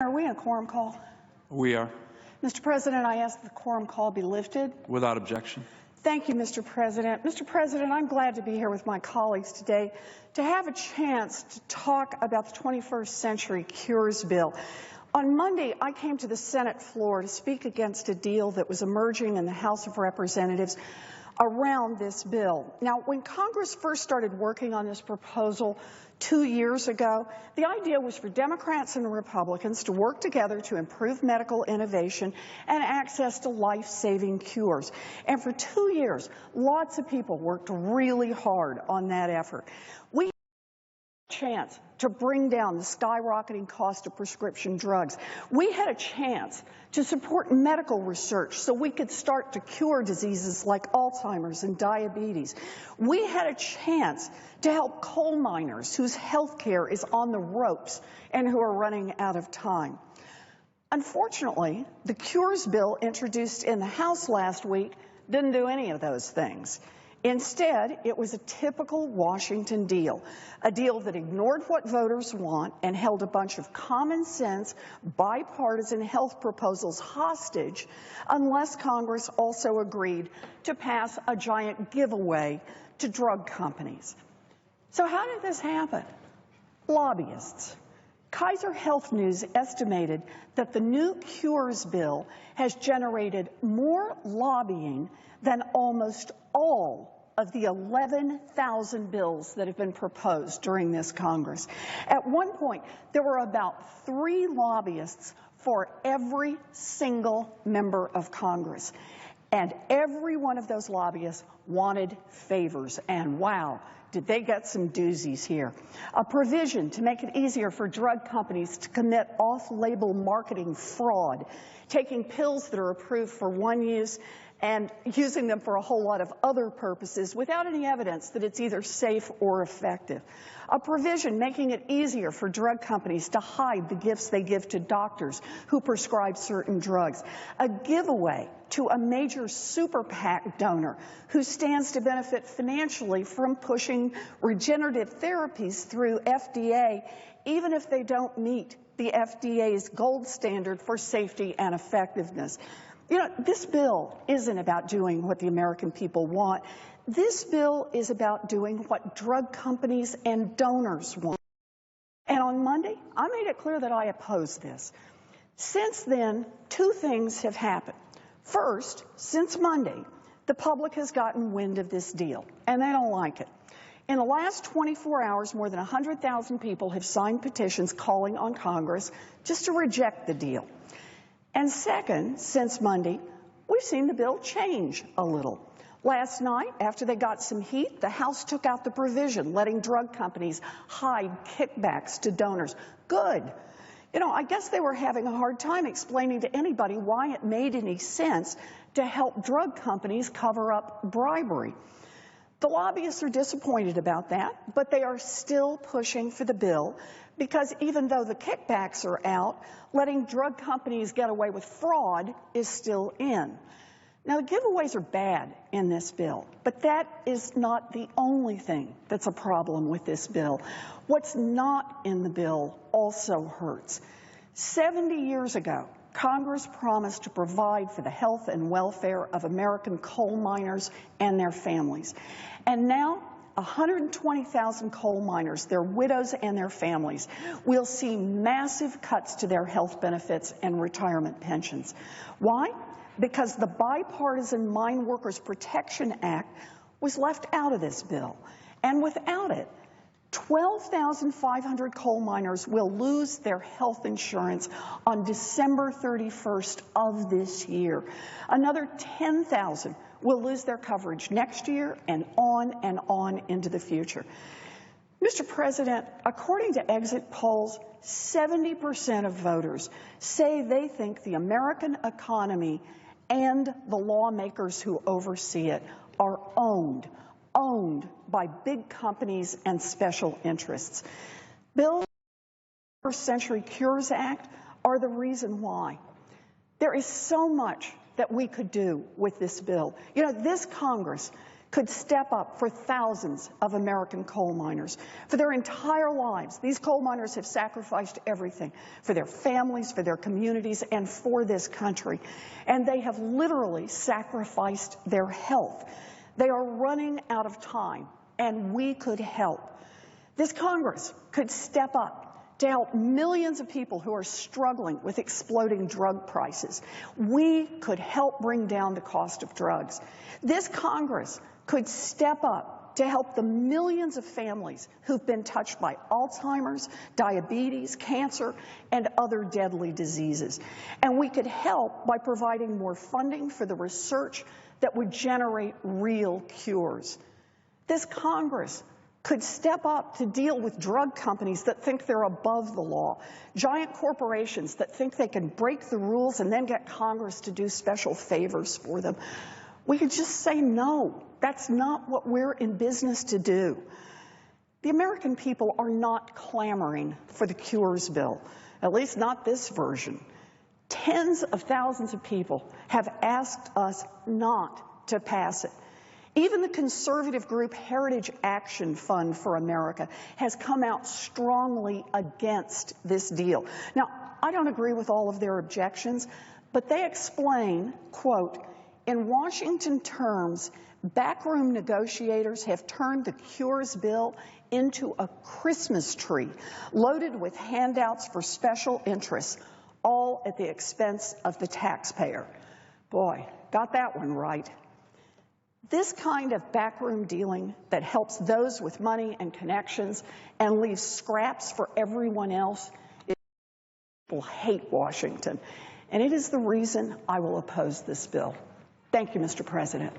Are we in a quorum call? We are. Mr. President, I ask the quorum call be lifted. Without objection. Thank you, Mr. President. Mr. President, I'm glad to be here with my colleagues today to have a chance to talk about the 21st Century Cures Bill. On Monday, I came to the Senate floor to speak against a deal that was emerging in the House of Representatives around this bill. Now, when Congress first started working on this proposal 2 years ago, the idea was for Democrats and Republicans to work together to improve medical innovation and access to life-saving cures. And for 2 years, lots of people worked really hard on that effort. We had a chance to bring down the skyrocketing cost of prescription drugs. We had a chance to support medical research so we could start to cure diseases like Alzheimer's and diabetes. We had a chance to help coal miners whose health care is on the ropes and who are running out of time. Unfortunately, the Cures Bill introduced in the House last week didn't do any of those things. Instead, it was a typical Washington deal, a deal that ignored what voters want and held a bunch of common sense, bipartisan health proposals hostage unless Congress also agreed to pass a giant giveaway to drug companies. So how did this happen? Lobbyists. Kaiser Health News estimated that the new Cures Bill has generated more lobbying than almost all of the 11,000 bills that have been proposed during this Congress. At one point, there were about 3 lobbyists for every single member of Congress. And every one of those lobbyists wanted favors. And wow, did they get some doozies here. A provision to make it easier for drug companies to commit off-label marketing fraud, taking pills that are approved for one use and using them for a whole lot of other purposes without any evidence that it's either safe or effective. A provision making it easier for drug companies to hide the gifts they give to doctors who prescribe certain drugs. A giveaway to a major super PAC donor who stands to benefit financially from pushing regenerative therapies through FDA, even if they don't meet the FDA's gold standard for safety and effectiveness. You know, this bill isn't about doing what the American people want. This bill is about doing what drug companies and donors want. And on Monday, I made it clear that I oppose this. Since then, 2 things have happened. First, since Monday, the public has gotten wind of this deal, and they don't like it. In the last 24 hours, more than 100,000 people have signed petitions calling on Congress just to reject the deal. And second, since Monday, we've seen the bill change a little. Last night, after they got some heat, the House took out the provision letting drug companies hide kickbacks to donors. Good. You know, I guess they were having a hard time explaining to anybody why it made any sense to help drug companies cover up bribery. The lobbyists are disappointed about that, but they are still pushing for the bill because even though the kickbacks are out, letting drug companies get away with fraud is still in. Now, the giveaways are bad in this bill, but that is not the only thing that's a problem with this bill. What's not in the bill also hurts. 70 years ago, Congress promised to provide for the health and welfare of American coal miners and their families. And now, 120,000 coal miners, their widows and their families, will see massive cuts to their health benefits and retirement pensions. Why? Because the Bipartisan Mine Workers Protection Act was left out of this bill. And without it, 12,500 coal miners will lose their health insurance on December 31st of this year. Another 10,000 will lose their coverage next year and on into the future. Mr. President, according to exit polls, 70% of voters say they think the American economy and the lawmakers who oversee it are owned by big companies and special interests. Bills like the 21st Century Cures Act are the reason why. There is so much that we could do with this bill. You know, this Congress could step up for thousands of American coal miners. For their entire lives, these coal miners have sacrificed everything for their families, for their communities, and for this country. And they have literally sacrificed their health. They are running out of time, and we could help. This Congress could step up to help millions of people who are struggling with exploding drug prices. We could help bring down the cost of drugs. This Congress could step up to help the millions of families who've been touched by Alzheimer's, diabetes, cancer, and other deadly diseases. And we could help by providing more funding for the research that would generate real cures. This Congress could step up to deal with drug companies that think they're above the law, giant corporations that think they can break the rules and then get Congress to do special favors for them. We could just say no. That's not what we're in business to do. The American people are not clamoring for the Cures bill, at least not this version. Tens of thousands of people have asked us not to pass it. Even the conservative group Heritage Action Fund for America has come out strongly against this deal. Now, I don't agree with all of their objections, but they explain, quote, in Washington terms, backroom negotiators have turned the Cures bill into a Christmas tree loaded with handouts for special interests, all at the expense of the taxpayer. Boy, got that one right. This kind of backroom dealing that helps those with money and connections and leaves scraps for everyone else, people hate Washington. And it is the reason I will oppose this bill. Thank you, Mr. President.